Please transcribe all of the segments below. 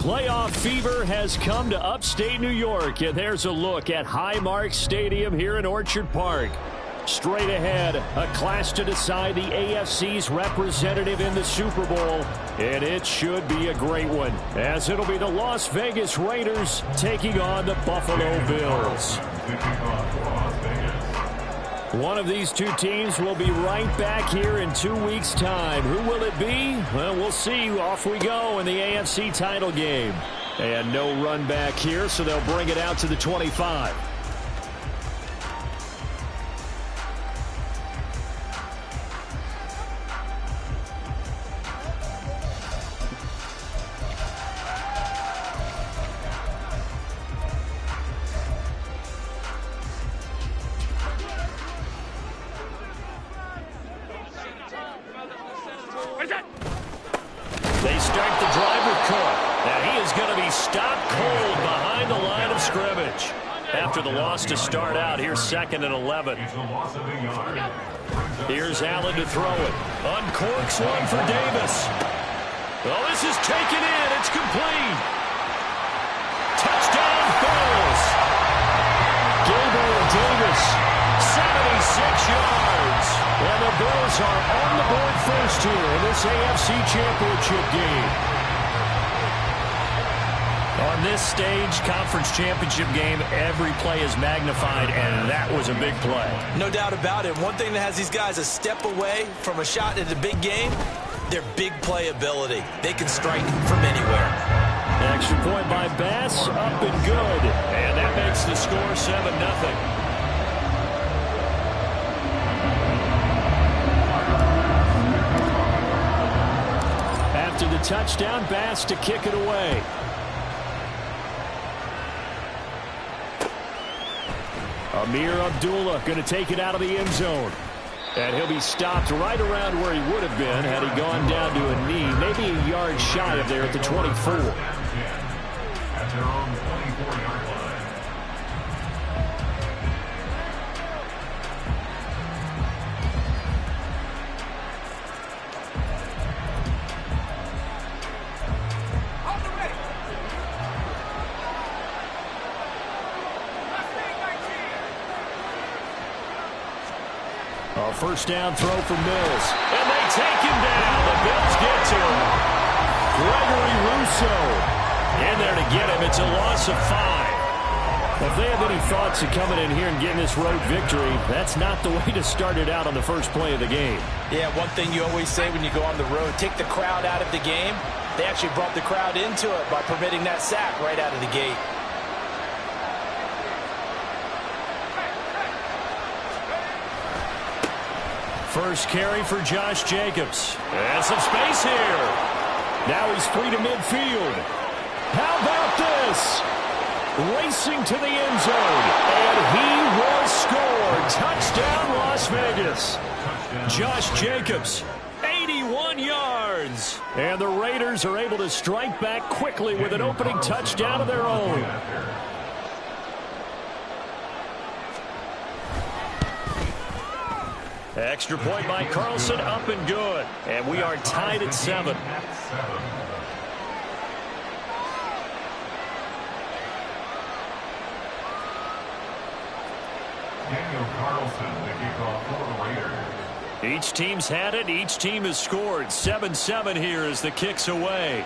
Playoff fever has come to upstate New York, and there's a look at Highmark Stadium here in Orchard Park. Straight ahead, a clash to decide the AFC's representative in the Super Bowl, and it should be a great one, as it'll be the Las Vegas Raiders taking on the Buffalo Bills. One of these two teams will be right back here in 2 weeks' time. Who will it be? Well, we'll see. Off we go in the AFC title game. And no run back here, so they'll bring it out to the 25. They start the drive with Cook. And he is going to be stopped cold behind the line of scrimmage. After the loss to start out, here's 2nd and 11. Here's Allen to throw it. Uncorks one for Davis. Oh, this is taken in. It's complete. Touchdown, Bills. Gabriel Davis, 76 yards. And the Bills are on the board first here in this AFC Championship game. On this stage, conference championship game, every play is magnified, and that was a big play. No doubt about it. One thing that has these guys a step away from a shot at a big game, their big play ability. They can strike from anywhere. Extra point by Bass, up and good. And that makes the score 7-0. After the touchdown, Bass to kick it away. Amir Abdullah going to take it out of the end zone. And he'll be stopped right around where he would have been had he gone down to a knee, maybe a yard shy of there at the 24. At their own 24-yard line. A first down throw for Mills. And they take him down. The Bills get to him. Gregory Rousseau in there to get him. It's a loss of 5. If they have any thoughts of coming in here and getting this road victory, that's not the way to start it out on the first play of the game. Yeah, one thing you always say when you go on the road, take the crowd out of the game. They actually brought the crowd into it by permitting that sack right out of the gate. First carry for Josh Jacobs. And some space here. Now he's free to midfield. How about this? Racing to the end zone. And he will score. Touchdown, Las Vegas. Josh Jacobs, 81 yards. And the Raiders are able to strike back quickly with an opening touchdown of their own. Extra point by Carlson, up and good. And we are tied at 7. Daniel Carlson, the kickoff for the Raiders. Each team's had it. Each team has scored. 7-7 here as the kick's away.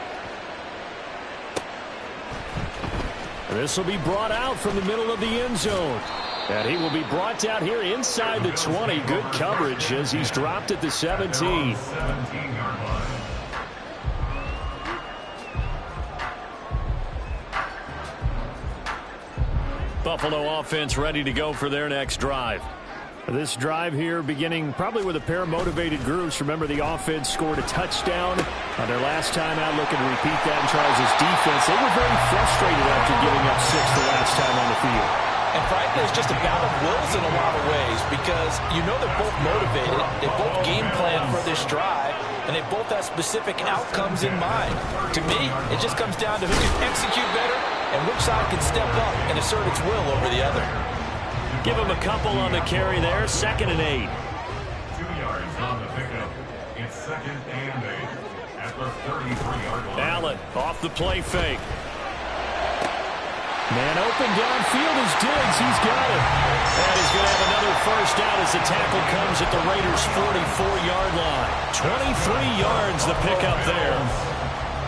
This will be brought out from the middle of the end zone. And he will be brought down here inside the 20. Good coverage as he's dropped at the 17. Buffalo offense ready to go for their next drive. This drive here beginning probably with a pair of motivated groups. Remember, the offense scored a touchdown on their last time out. Looking to repeat that in Charles' defense. They were very frustrated after giving up 6 the last time on the field. And frankly, it's just a battle of wills in a lot of ways because you know they're both motivated. They both game plan for this drive, and they both have specific outcomes in mind. To me, it just comes down to who can execute better and which side can step up and assert its will over the other. Give him a couple on the carry there. 2nd and 8. 2 yards on the pickup. It's 2nd and 8. Allen off the play fake. Man open downfield is Diggs. He's got it. And he's going to have another first down as the tackle comes at the Raiders' 44-yard line. 23 yards the pickup there.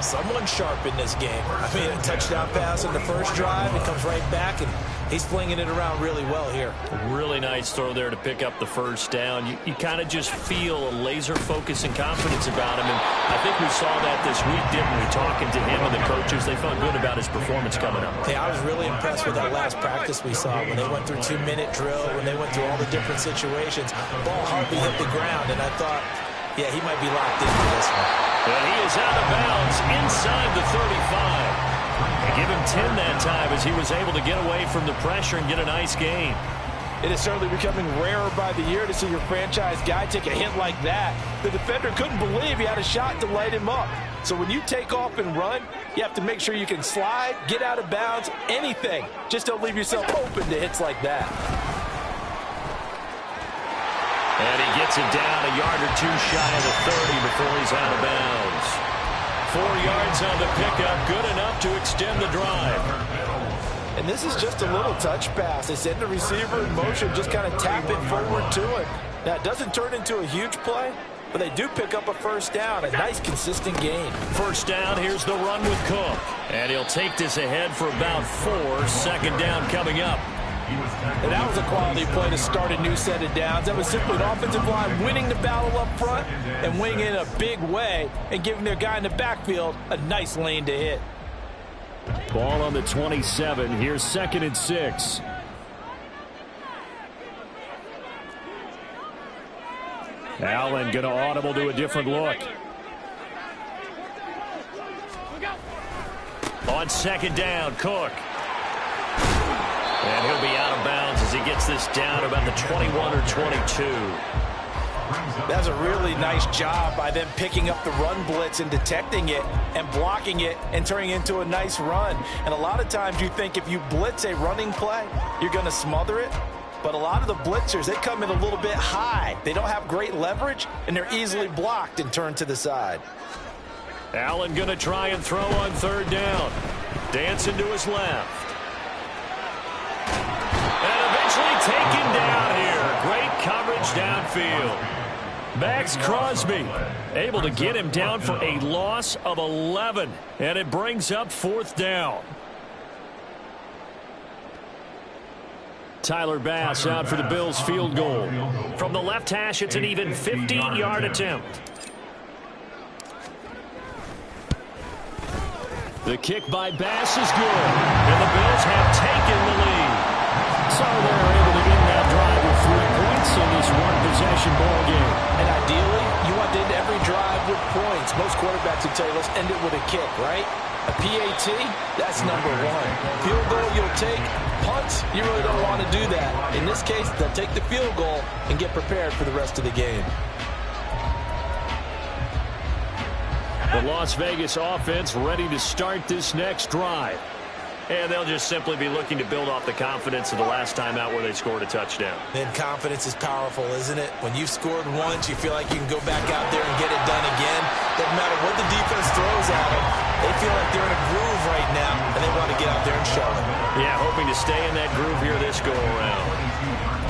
Someone sharp in this game. I mean, a touchdown pass in the first drive. It comes right back, and he's flinging it around really well here. Really nice throw there to pick up the first down. You kind of just feel a laser focus and confidence about him, and I think we saw that this week, didn't we? Talking to him and the coaches, they felt good about his performance coming up. Hey, I was really impressed with that last practice we saw when they went through 2-minute drill, when they went through all the different situations. Ball hardly hit the ground, and I thought, yeah, he might be locked into this one. And he is out of bounds inside the 35. They give him 10 that time as he was able to get away from the pressure and get a nice gain. It is certainly becoming rarer by the year to see your franchise guy take a hit like that. The defender couldn't believe he had a shot to light him up. So when you take off and run, you have to make sure you can slide, get out of bounds, anything. Just don't leave yourself open to hits like that. And he gets it down a yard or two shy of the 30 before he's out of bounds. 4 yards on the pickup, good enough to extend the drive. And this is just a little touch pass. They send the receiver in motion, just kind of tap it forward to him. Now, it doesn't turn into a huge play, but they do pick up a first down, a nice, consistent gain. First down, here's the run with Cook. And he'll take this ahead for about 4. Second down coming up. And that was a quality play to start a new set of downs. That was simply an offensive line winning the battle up front and winning in a big way and giving their guy in the backfield a nice lane to hit. Ball on the 27. Here's 2nd and 6. Allen going to audible to a different look. On 2nd down, Cook. And he'll be out of bounds as he gets this down about the 21 or 22. That's a really nice job by them picking up the run blitz and detecting it and blocking it and turning it into a nice run. And a lot of times you think if you blitz a running play, you're going to smother it. But a lot of the blitzers, they come in a little bit high. They don't have great leverage, and they're easily blocked and turned to the side. Allen going to try and throw on 3rd down. Dancing to his left. And eventually taken down here. Great coverage downfield. Max Crosby able to get him down for a loss of 11. And it brings up 4th down. Tyler Bass out for the Bills field goal. From the left hash, it's an even 50-yard attempt. The kick by Bass is good. And the Bills have taken the lead. So they're able to end that drive with 3 points in this one-possession ball game. And ideally, you want to end every drive with points. Most quarterbacks would tell you, let's end it with a kick, right? A PAT, that's number 1. Field goal you'll take. Punts, you really don't want to do that. In this case, they'll take the field goal and get prepared for the rest of the game. The Las Vegas offense ready to start this next drive. And they'll just simply be looking to build off the confidence of the last time out where they scored a touchdown. And confidence is powerful, isn't it? When you've scored once, you feel like you can go back out there and get it done again. Doesn't matter what the defense throws at them. They feel like they're in a groove right now, and they want to get out there and show them. Yeah, hoping to stay in that groove here this go-around.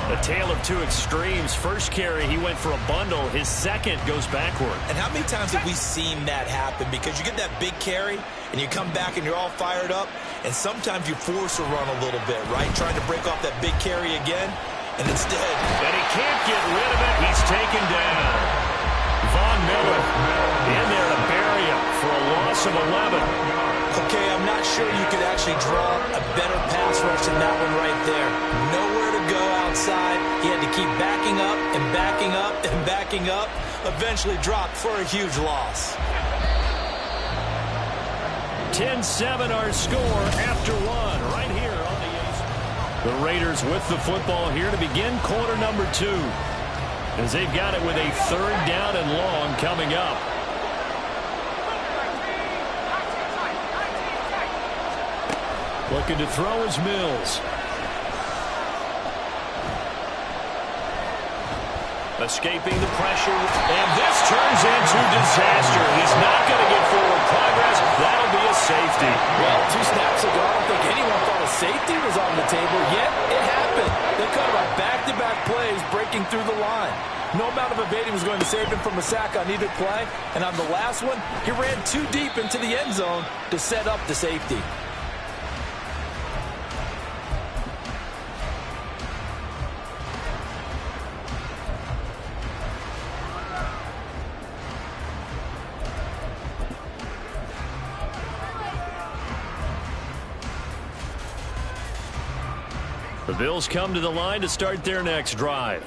A tale of 2 extremes. First carry, he went for a bundle. His second goes backward. And how many times have we seen that happen? Because you get that big carry, and you come back and you're all fired up, and sometimes you force a run a little bit, right? Trying to break off that big carry again, and instead... And he can't get rid of it. He's taken down. Von Miller in there to bury him for a loss of 11. Okay, I'm not sure you could actually draw a better pass rush than that one right there. Nowhere to go outside. He had to keep backing up and backing up and backing up. Eventually dropped for a huge loss. 10-7 our score after 1 right here on the Ace. The Raiders with the football here to begin quarter number 2. As they've got it with a 3rd down and long coming up. Looking to throw is Mills. Escaping the pressure, and this turns into disaster. He's not going to get forward progress. That'll be a safety. Well, 2 snaps ago, I don't think anyone thought a safety was on the table, yet it happened. They cut about back-to-back plays breaking through the line. No amount of evading was going to save him from a sack on either play, and on the last one, he ran too deep into the end zone to set up the safety. The Bills come to the line to start their next drive.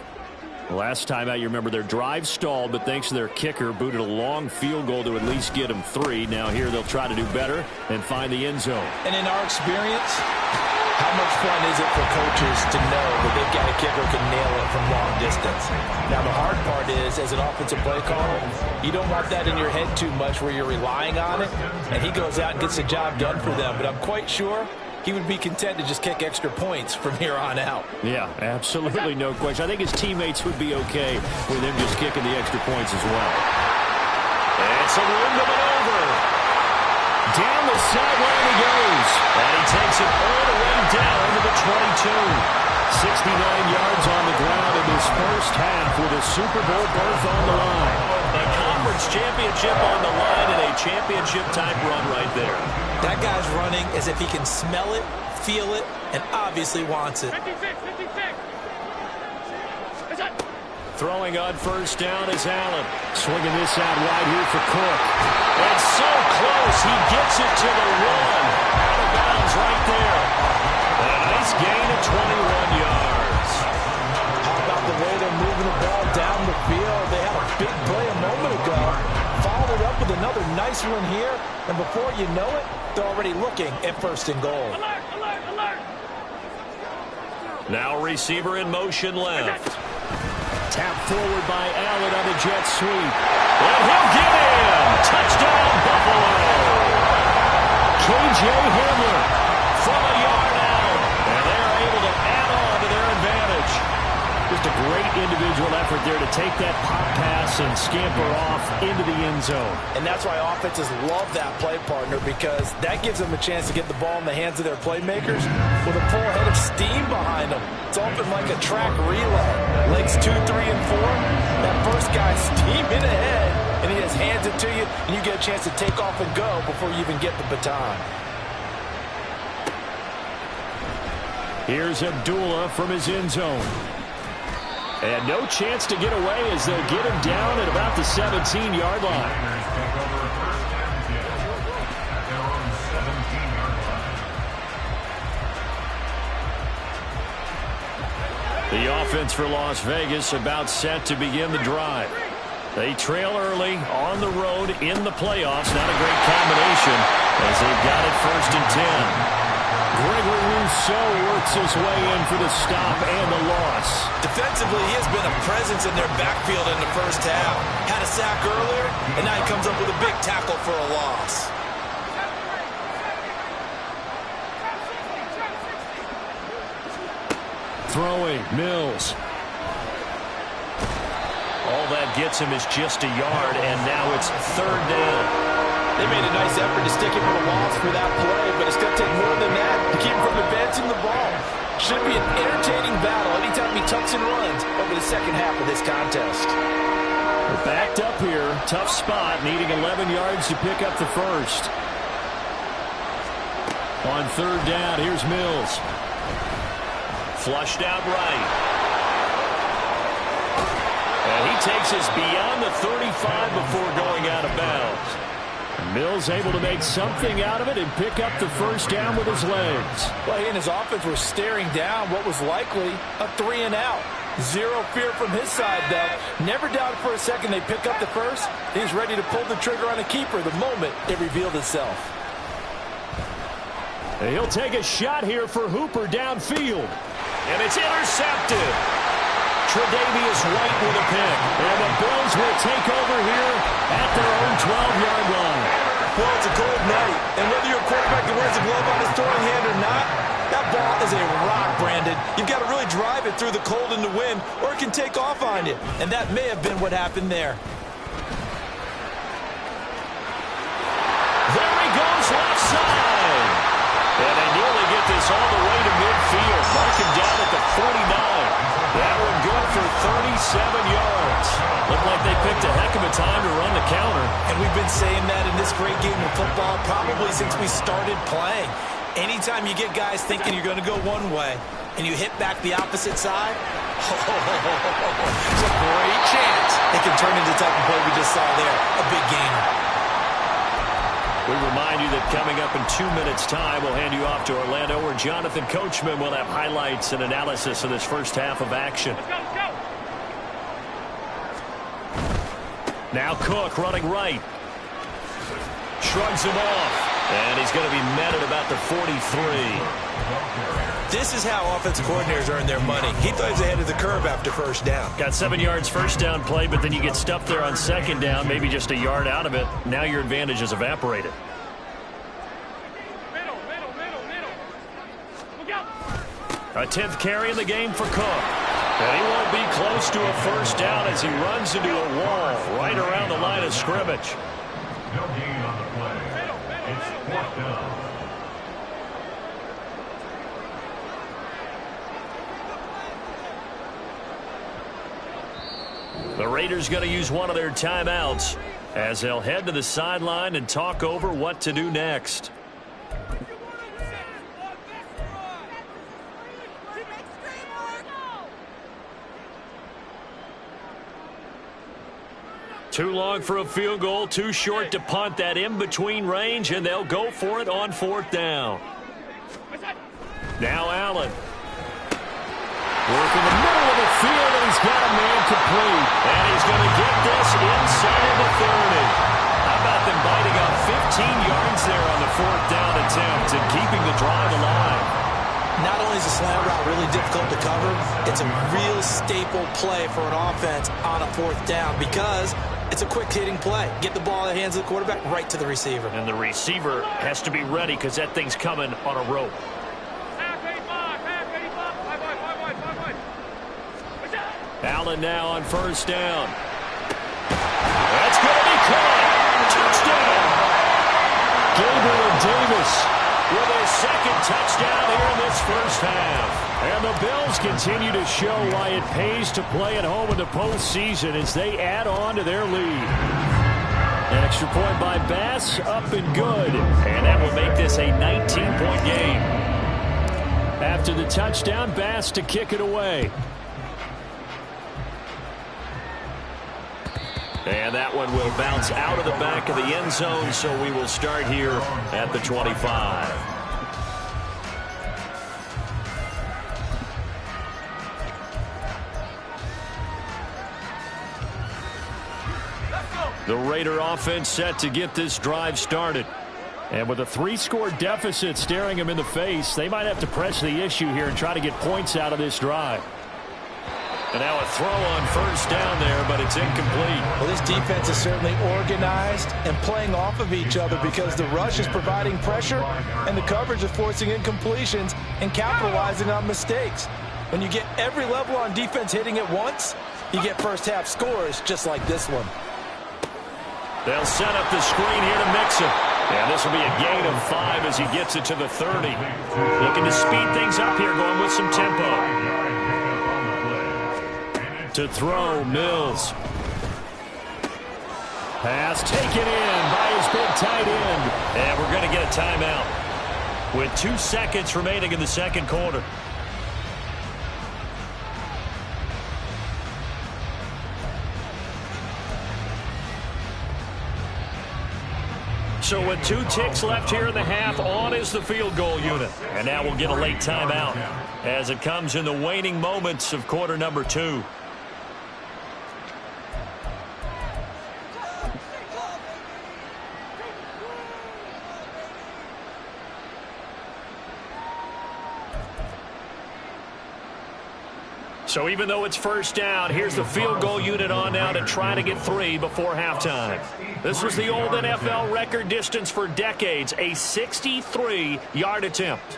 Last time out, you remember their drive stalled, but thanks to their kicker, booted a long field goal to at least get them 3. Now here they'll try to do better and find the end zone. And in our experience, how much fun is it for coaches to know that they've got a kicker who can nail it from long distance? Now the hard part is, as an offensive play caller, you don't want that in your head too much where you're relying on it, and he goes out and gets the job done for them. But I'm quite sure he would be content to just kick extra points from here on out. Yeah, absolutely, no question. I think his teammates would be okay with him just kicking the extra points as well. It's a room to maneuver. Down the sideline he goes. And he takes it all the way down to the 22. 69 yards on the ground in this first half with a Super Bowl berth on the line. A conference championship on the line and a championship-type run right there. That guy's running as if he can smell it, feel it, and obviously wants it. 56. Throwing on first down is Allen. Swinging this out wide here for Cook. And so close, he gets it to the 1. Out of bounds right there. A nice gain of 21 yards. How about the way they're moving the ball down the field? They had a big play a moment ago. Followed it up with another nice one here. And before you know it, they're already looking at 1st and goal. Alert. Now receiver in motion left. Tap forward by Allen on a jet sweep. And he'll get in. Touchdown, Buffalo. K.J. Hamler from a yard out. And they're able to add on to their advantage. Just a great individual effort there to take that pop pass and scamper off into the end zone. And that's why offenses love that play partner, because that gives them a chance to get the ball in the hands of their playmakers with a full head of steam behind them. It's often like a track relay. Legs 2, 3, and 4. That first guy's steaming ahead, and he just hands it to you, and you get a chance to take off and go before you even get the baton. Here's Abdullah from his end zone. And no chance to get away as they'll get him down at about the 17-yard line. The offense for Las Vegas about set to begin the drive. They trail early on the road in the playoffs. Not a great combination as they've got it 1st and 10. Gregory Rousseau works his way in for the stop and the loss. Defensively, he has been a presence in their backfield in the first half. Had a sack earlier, and now he comes up with a big tackle for a loss. Throwing, Mills. All that gets him is just a yard, and now it's 3rd down. They made a nice effort to stick him with a loss for that play, but it's going to take more than that to keep him from advancing the ball. Should be an entertaining battle anytime he tucks and runs over the second half of this contest. We're backed up here. Tough spot, needing 11 yards to pick up the first. On 3rd down, here's Mills. Flushed out right. And he takes us beyond the 35 before going out of bounds. Mills able to make something out of it and pick up the first down with his legs. Well, he and his offense were staring down what was likely a 3 and out. Zero fear from his side, though. Never doubted for a second they pick up the first. He's ready to pull the trigger on a keeper the moment it revealed itself. And he'll take a shot here for Hooper downfield. And it's intercepted. Tre'Davious White with a pick. And the Bills will take over here at their own 12-yard line. Well, it's a cold night. And whether you're a quarterback that wears a glove on his throwing hand or not, That ball is a rock, Brandon. You've got to really drive it through the cold and the wind, or it can take off on you. And that may have been what happened there. There he goes, left side. And they nearly get this all the way to midfield. Mark him down at the 49. That one good for 37 yards. Looked like they picked a heck of a time to run the counter. And we've been saying that in this great game of football probably since we started playing. Anytime you get guys thinking you're going to go one way and you hit back the opposite side, there's a great chance it can turn into the type of play we just saw there, a big gainer. We remind you that coming up in 2 minutes' time, we'll hand you off to Orlando, where Jonathan Coachman will have highlights and analysis of this first half of action. Let's go. Now Cook running right. Shrugs him off. And he's going to be met at about the 43. This is how offensive coordinators earn their money. He thought he was ahead of the curve after first down. Got 7 yards first down play, but then you get stuffed there on second down, maybe just a yard out of it. Now your advantage is evaporated. Middle. Look out. A 10th carry in the game for Cook. And he won't be close to a first down as he runs into a wall right around the line of scrimmage. No gain on the play. It's fourth down. The Raiders going to use one of their timeouts as they'll head to the sideline and talk over what to do next. Too long for a field goal, too short to punt. That in-between range, and they'll go for it on fourth down. Now Allen. Work in the middle of the field, and he's got a man complete. And he's going to get this inside the 30. How about them biting off 15 yards there on the fourth down attempt and keeping the drive alive? Not only is the slant route really difficult to cover, it's a real staple play for an offense on a fourth down because it's a quick-hitting play. Get the ball in the hands of the quarterback right to the receiver. And the receiver has to be ready because that thing's coming on a rope. Allen now on first down. That's going to be caught. Touchdown. Gabriel Davis with his second touchdown here in this first half. And the Bills continue to show why it pays to play at home in the postseason as they add on to their lead. An extra point by Bass, up and good. And that will make this a 19-point game. After the touchdown, Bass to kick it away. And that one will bounce out of the back of the end zone, so we will start here at the 25. The Raider offense set to get this drive started. And with a 3-score deficit staring them in the face, they might have to press the issue here and try to get points out of this drive. And now a throw on first down there, but it's incomplete. Well, this defense is certainly organized and playing off of each other because the rush is providing pressure and the coverage is forcing incompletions and capitalizing on mistakes. When you get every level on defense hitting at once, you get first-half scores just like this one. They'll set up the screen here to mix it. And this will be a gain of 5 as he gets it to the 30. Looking to speed things up here, going with some tempo. To throw, Mills. Pass taken in by his big tight end. And we're going to get a timeout with 2 seconds remaining in the second quarter. So with 2 ticks left here in the half, on is the field goal unit. And now we'll get a late timeout as it comes in the waning moments of quarter number 2. So even though it's first down, here's the field goal unit on now to try to get 3 before halftime. This was the old NFL record distance for decades, a 63-yard attempt.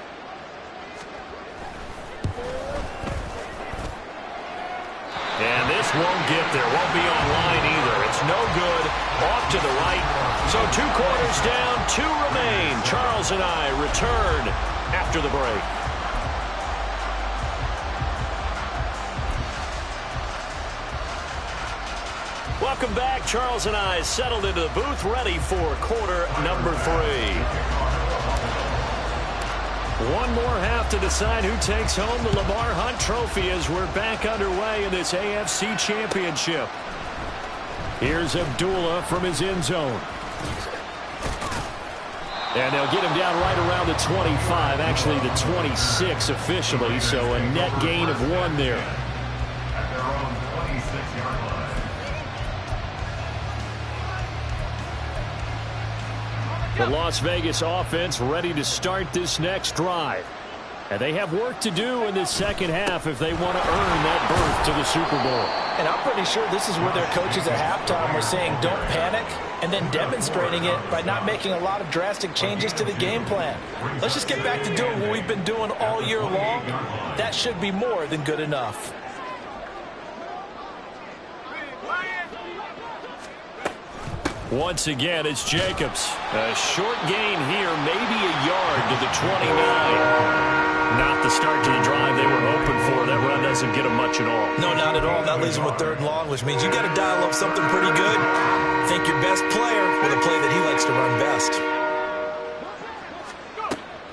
just won't get there. Won't be online either. It's no good. Off to the right. So 2 quarters down, 2 remain. Charles and I return after the break. Welcome back. Charles and I settled into the booth, ready for quarter number 3. One more half to decide who takes home the Lamar Hunt Trophy as we're back underway in this AFC Championship. Here's Abdullah from his end zone. And they'll get him down right around the 25, actually the 26 officially, so a net gain of 1 there. At their own 26-yard line. The Las Vegas offense ready to start this next drive. And they have work to do in this second half if they want to earn that berth to the Super Bowl. And I'm pretty sure this is where their coaches at halftime were saying don't panic, and then demonstrating it by not making a lot of drastic changes to the game plan. Let's just get back to doing what we've been doing all year long. That should be more than good enough. Once again, it's Jacobs. A short gain here, maybe a yard to the 29. Not the start to the drive they were hoping for. That run doesn't get them much at all. No, not at all. That leaves them with 3rd and long, which means you got to dial up something pretty good. Think your best player with a play that he likes to run best.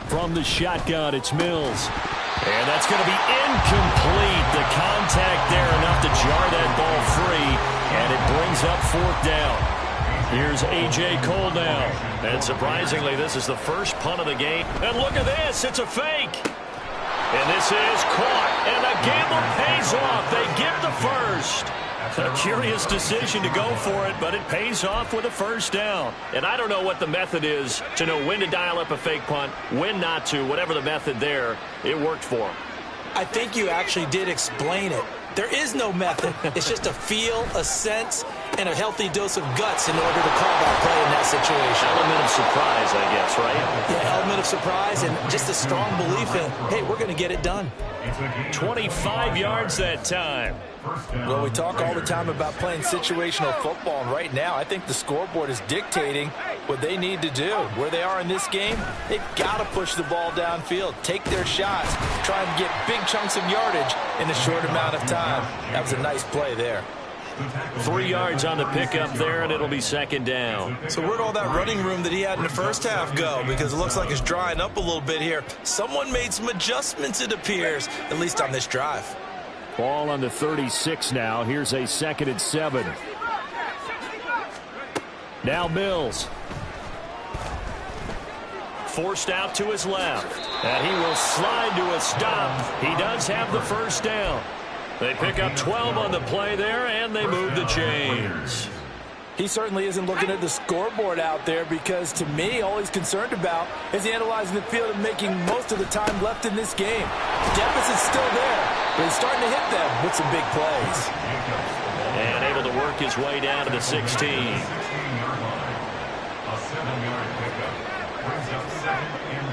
From the shotgun, it's Mills. And that's going to be incomplete. The contact there enough to jar that ball free. And it brings up 4th down. Here's A.J. Cole now. And surprisingly, this is the first punt of the game. And look at this. It's a fake. And this is caught. And the gamble pays off. They get the first. A curious decision to go for it, but it pays off with a 1st down. And I don't know what the method is to know when to dial up a fake punt, when not to. Whatever the method there, it worked for them. I think you actually did explain it. There is no method. It's just a feel, a sense, and a healthy dose of guts in order to call that play in that situation. Element of surprise, I guess, right? Yeah, element of surprise and just a strong belief in, hey, we're going to get it done. 25 yards that time. Well, we talk all the time about playing situational football, and right now I think the scoreboard is dictating what they need to do. Where they are in this game, they've got to push the ball downfield, take their shots, try and get big chunks of yardage in a short amount of time. That was a nice play there. 3 yards on the pickup there, and it'll be 2nd down. So where'd all that running room that he had in the first half go? Because it looks like it's drying up a little bit here. Someone made some adjustments, it appears, at least on this drive. Ball on the 36 now. Here's a 2nd and 7. Now Mills. Forced out to his left. And he will slide to a stop. He does have the 1st down. They pick up 12 on the play there, and they move the chains. He certainly isn't looking at the scoreboard out there because, to me, all he's concerned about is analyzing the field and making most of the time left in this game. Deficit's still there, but he's starting to hit them with some big plays. And able to work his way down to the 16. A 7-yard pickup brings up 2nd and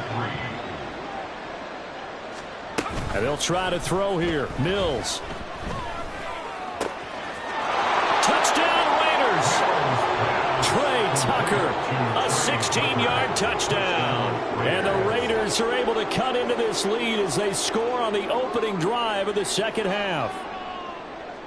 3. And they'll try to throw here. Mills. Touchdown Raiders. Trey Tucker, a 16-yard touchdown. And the Raiders are able to cut into this lead as they score on the opening drive of the second half.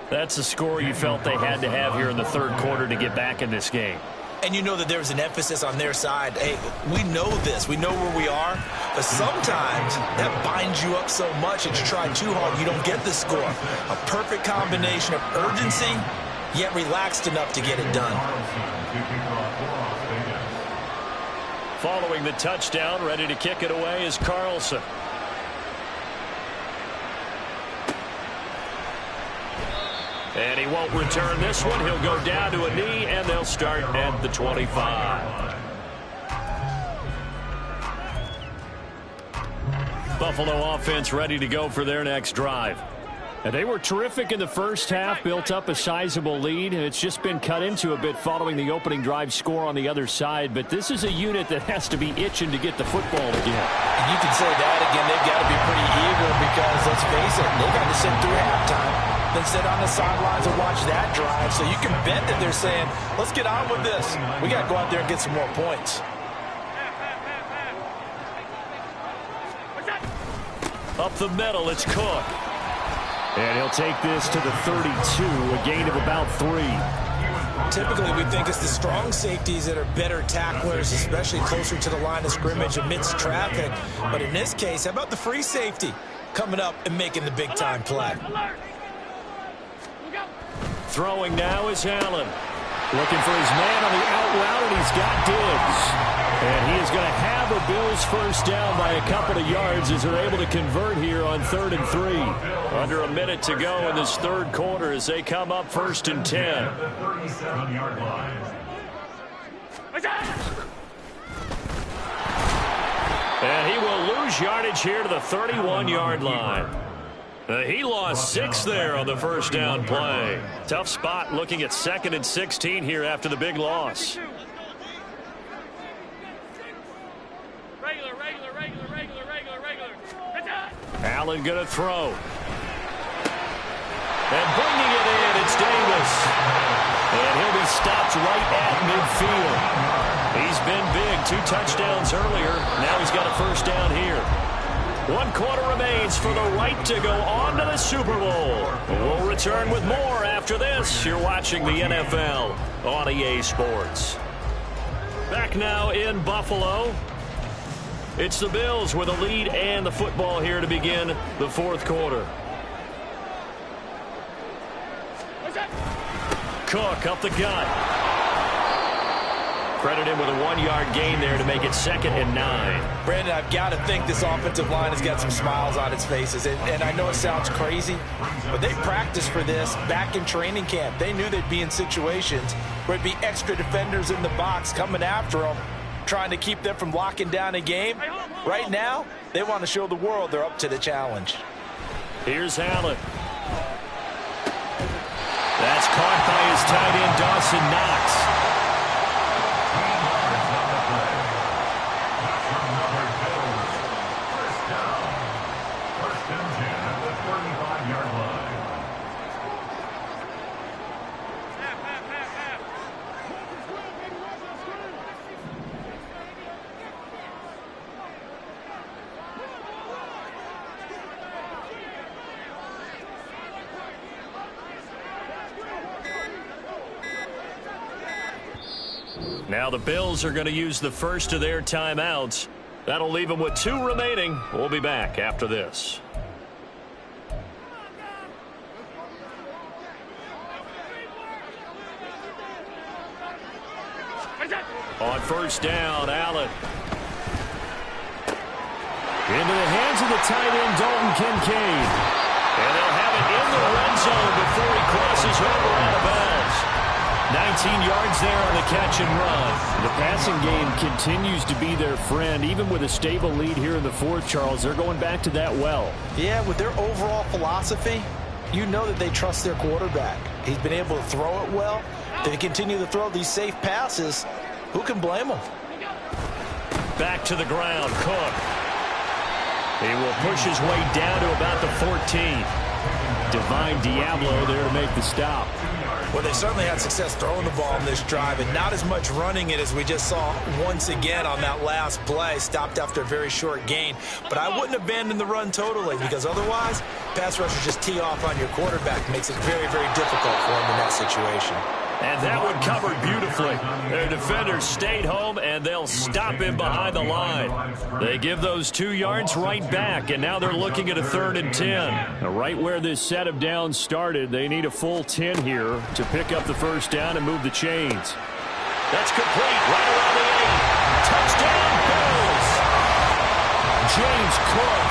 That's the score you felt they had to have here in the 3rd quarter to get back in this game. And you know that there's an emphasis on their side. Hey, we know this. We know where we are. But sometimes that binds you up so much that you try too hard, you don't get the score. A perfect combination of urgency, yet relaxed enough to get it done. Following the touchdown, ready to kick it away is Carlson. And he won't return this one. He'll go down to a knee, and they'll start at the 25. Buffalo offense ready to go for their next drive. And they were terrific in the first half, built up a sizable lead. It's just been cut into a bit following the opening drive score on the other side. But this is a unit that has to be itching to get the football again. And you can say that again. They've got to be pretty eager because, let's face it, they've got to sit through halftime. than sit on the sidelines and watch that drive. So you can bet that they're saying, let's get on with this. We got to go out there and get some more points. Up the middle, it's Cook. And he'll take this to the 32, a gain of about 3. Typically, we think it's the strong safeties that are better tacklers, especially closer to the line of scrimmage amidst traffic. But in this case, how about the free safety coming up and making the big-time play? Throwing now is Allen. Looking for his man on the out route, and he's got Diggs. And he is going to have a Bills first down by a couple of yards as they're able to convert here on 3rd and 3. Under a minute to go in this third quarter as they come up 1st and 10. At the 37-yard line. And he will lose yardage here to the 31-yard line. He lost 6 there on the first down play. Tough spot looking at 2nd and 16 here after the big loss. Allen going to throw. And bringing it in, it's Davis. And he'll be stopped right at midfield. He's been big. 2 touchdowns earlier. Now he's got a first down here. 1 quarter remains for the right to go on to the Super Bowl. We'll return with more after this. You're watching the NFL on EA Sports. Back now in Buffalo. It's the Bills with a lead and the football here to begin the 4th quarter. Cook up the gut. Credit him with a 1-yard gain there to make it 2nd and 9. Brandon, I've got to think this offensive line has got some smiles on its faces. And I know it sounds crazy, but they practiced for this back in training camp. They knew they'd be in situations where it'd be extra defenders in the box coming after them, trying to keep them from locking down a game. Right now, they want to show the world they're up to the challenge. Here's Allen. That's caught by his tight end, Dawson Knox. Now the Bills are going to use the first of their timeouts. That'll leave them with 2 remaining. We'll be back after this. On first down, Allen. Into the hands of the tight end, Dalton Kincaid. And they'll have it in the red zone before he crosses over out of bounds. 19 yards there on the catch and run. The passing game continues to be their friend. Even with a stable lead here in the 4th, Charles, they're going back to that well. Yeah, with their overall philosophy, you know that they trust their quarterback. He's been able to throw it well. If they continue to throw these safe passes, who can blame them? Back to the ground, Cook. He will push his way down to about the 14. Divine Diablo there to make the stop. Well, they certainly had success throwing the ball in this drive, and not as much running it as we just saw once again on that last play. Stopped after a very short gain. But I wouldn't abandon the run totally, because otherwise, pass rushers just tee off on your quarterback. Makes it very, very difficult for him in that situation. And that one covered beautifully. Their defenders stayed home, and they'll stop him behind the line. They give those 2 yards right back, and now they're looking at a 3rd and 10. Now, right where this set of downs started, they need a full 10 here to pick up the first down and move the chains. That's complete right around the 8. Touchdown, Bills! James Cook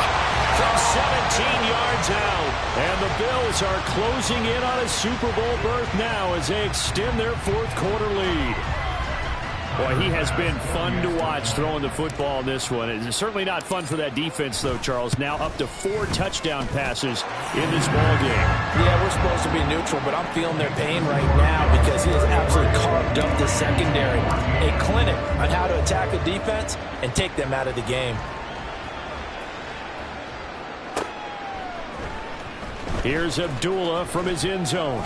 from 17 yards out. And the Bills are closing in on a Super Bowl berth now as they extend their 4th quarter lead. Boy, he has been fun to watch throwing the football in this one. It's certainly not fun for that defense, though, Charles. Now up to 4 touchdown passes in this ball game. Yeah, we're supposed to be neutral, but I'm feeling their pain right now because he has absolutely carved up the secondary. A clinic on how to attack a defense and take them out of the game. Here's Abdullah from his end zone.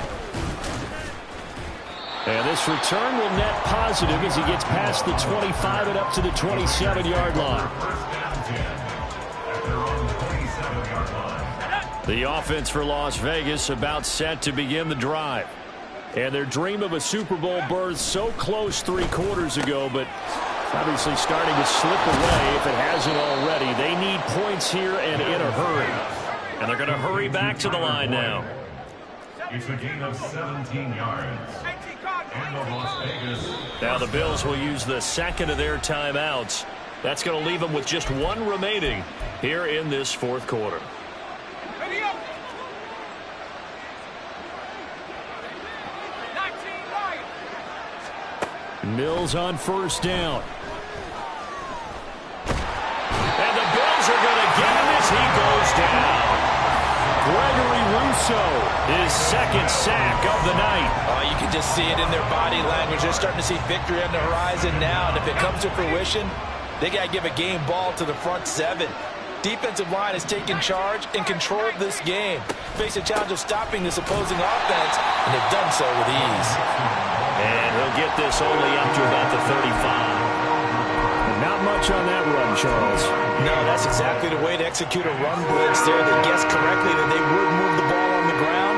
And this return will net positive as he gets past the 25 and up to the 27-yard line. The offense for Las Vegas about set to begin the drive. And their dream of a Super Bowl berth so close 3 quarters ago, but obviously starting to slip away if it hasn't already. They need points here and in a hurry. And they're going to hurry back to the line now. It's a gain of 17 yards. And the Las Vegas. Now the Bills will use the second of their timeouts. That's going to leave them with just 1 remaining here in this 4th quarter. Mills on 1st down. And the Bills are going to get him as he goes down. Gregory Rousseau, his 2nd sack of the night. Oh, you can just see it in their body language. They're starting to see victory on the horizon now. And if it comes to fruition, they got to give a game ball to the front 7. Defensive line has taken charge and controlled this game. Face a challenge of stopping this opposing offense, and they've done so with ease. And he'll get this only up to about the 35. Not much on that run, Charles. No, that's exactly the way to execute a run blitz there. They guessed correctly that they would move the ball on the ground,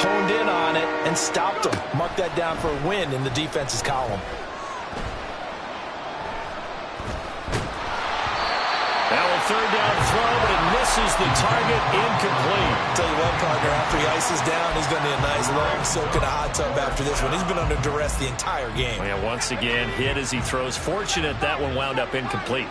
honed in on it, and stopped them. Mark that down for a win in the defense's column. Now a 3rd down throw, but it misses the target, incomplete. Tell you what, partner, after he ices down, he's going to need a nice long soak in a hot tub after this one. He's been under duress the entire game. Yeah, once again, hit as he throws. Fortunate that one wound up incomplete.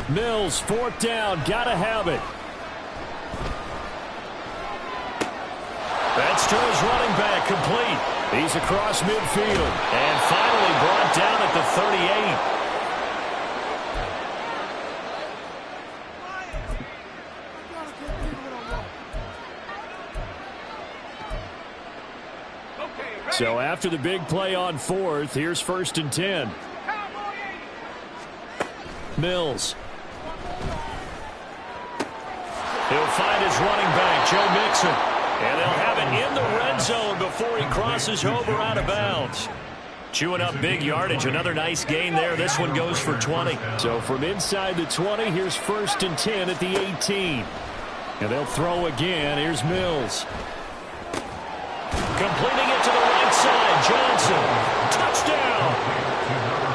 Mills, 4th down, gotta have it. That's to his running back, complete. He's across midfield and finally brought down at the 38. So after the big play on 4th, here's 1st and 10. Mills. He'll find his running back, Joe Mixon. And they'll have it in the red zone before he crosses over out of bounds. Chewing up big yardage. Another nice gain there. This one goes for 20. So from inside the 20, here's 1st and 10 at the 18. And they'll throw again. Here's Mills. Completing it to the right side. Johnson. Touchdown.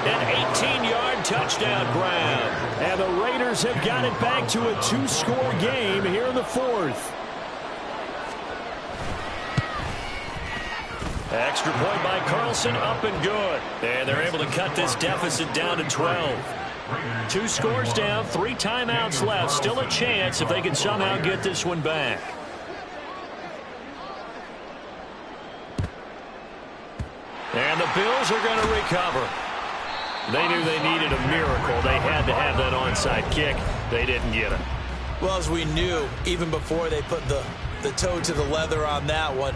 An 18-yard touchdown grab. And the Raiders have got it back to a 2-score game here in the 4th. Extra point by Carlson, up and good. And they're able to cut this deficit down to 12. 2 scores down, 3 timeouts left. Still a chance if they can somehow get this one back. And the Bills are going to recover. They knew they needed a miracle. They had to have that onside kick. They didn't get it. Well, as we knew, even before they put the toe to the leather on that one,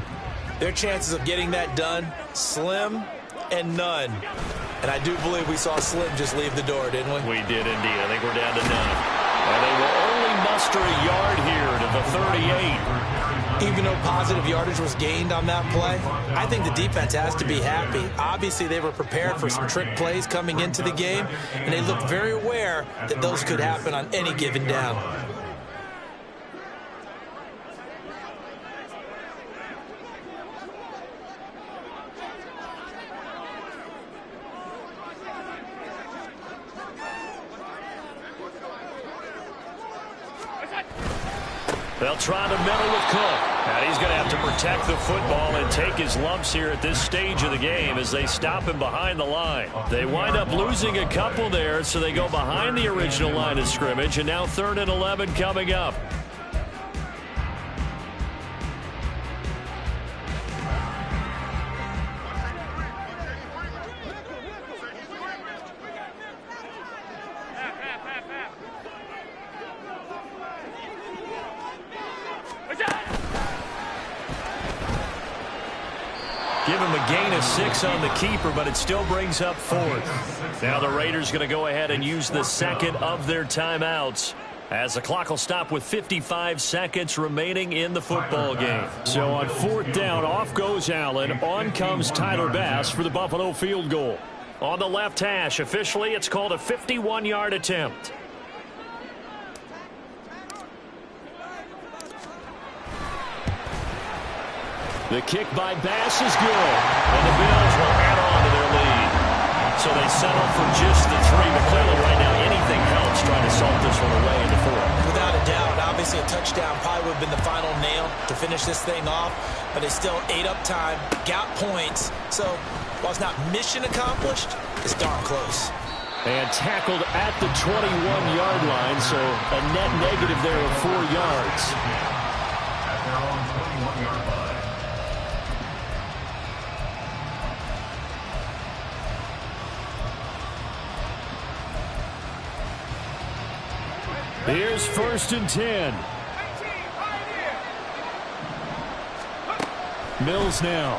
their chances of getting that done, slim and none. And I do believe we saw Slim just leave the door, didn't we? We did indeed. I think we're down to none. And they will only muster a yard here to the 38. Even though positive yardage was gained on that play, I think the defense has to be happy. Obviously, they were prepared for some trick plays coming into the game, and they looked very aware that those could happen on any given down. They'll try to meddle with Cook. And he's going to have to protect the football and take his lumps here at this stage of the game as they stop him behind the line. They wind up losing a couple there, so they go behind the original line of scrimmage, and now 3rd and 11 coming up. Give him a gain of 6 on the keeper, but it still brings up 4th. Now the Raiders going to go ahead and use the second of their timeouts, as the clock will stop with 55 seconds remaining in the football game. So on 4th down, off goes Allen. On comes Tyler Bass for the Buffalo field goal. On the left hash, officially it's called a 51-yard attempt. The kick by Bass is good, and the Bills will add on to their lead. So they settle for just the 3, but clearly right now anything helps trying to salt this one away in the 4th. Without a doubt, obviously a touchdown probably would have been the final nail to finish this thing off, but they still ate up time, got points. So while it's not mission accomplished, it's darn close. And tackled at the 21-yard line, so a net negative there of 4 yards. At their own 21-yard line. Here's 1st and 10. Mills now.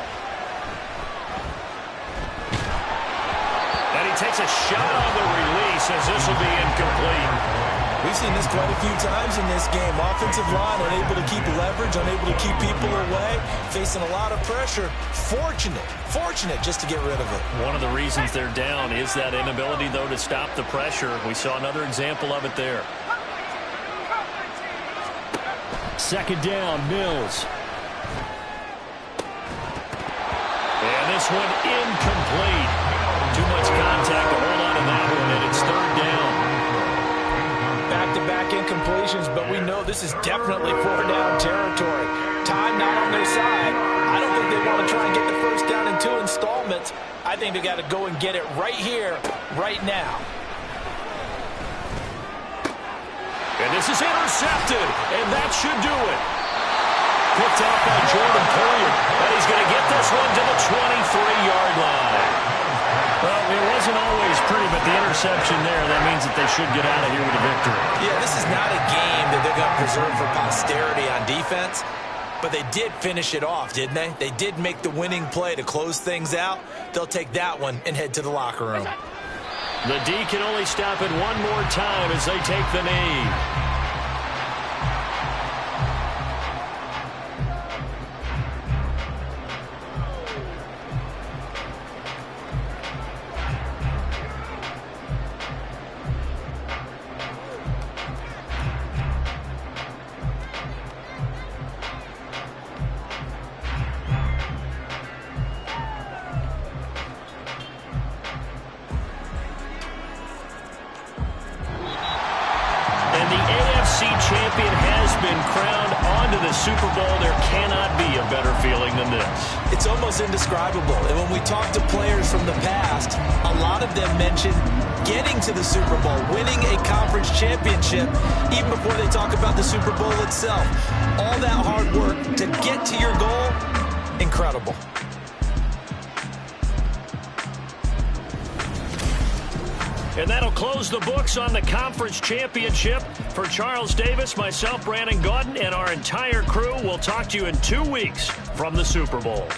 And he takes a shot on the release as this will be incomplete. We've seen this quite a few times in this game. Offensive line unable to keep leverage, unable to keep people away, facing a lot of pressure. Fortunate just to get rid of it. One of the reasons they're down is that inability, though, to stop the pressure. We saw another example of it there. 2nd down, Mills. And this one incomplete. Too much contact to hold on to that one, and it's 3rd down. Back-to-back incompletions, but we know this is definitely 4th-down territory. Time not on their side. I don't think they want to try and get the 1st down in 2 installments. I think they got to go and get it right here, right now. And this is intercepted, and that should do it. Picked off by Jordan Poyer, and he's going to get this one to the 23-yard line. Well, it wasn't always pretty, but the interception there, that means that they should get out of here with a victory. Yeah, this is not a game that they're going to preserve for posterity on defense, but they did finish it off, didn't they? They did make the winning play to close things out. They'll take that one and head to the locker room. The D can only stop it one more time as they take the knee. Champion has been crowned onto the Super Bowl. There cannot be a better feeling than this. It's almost indescribable. And when we talk to players from the past, a lot of them mention getting to the Super Bowl, winning a conference championship, even before they talk about the Super Bowl itself. All that hard work to get to your goal, incredible. And that'll close the books on the conference championship. For Charles Davis, myself, Brandon Gaudin, and our entire crew, we'll talk to you in 2 weeks from the Super Bowl.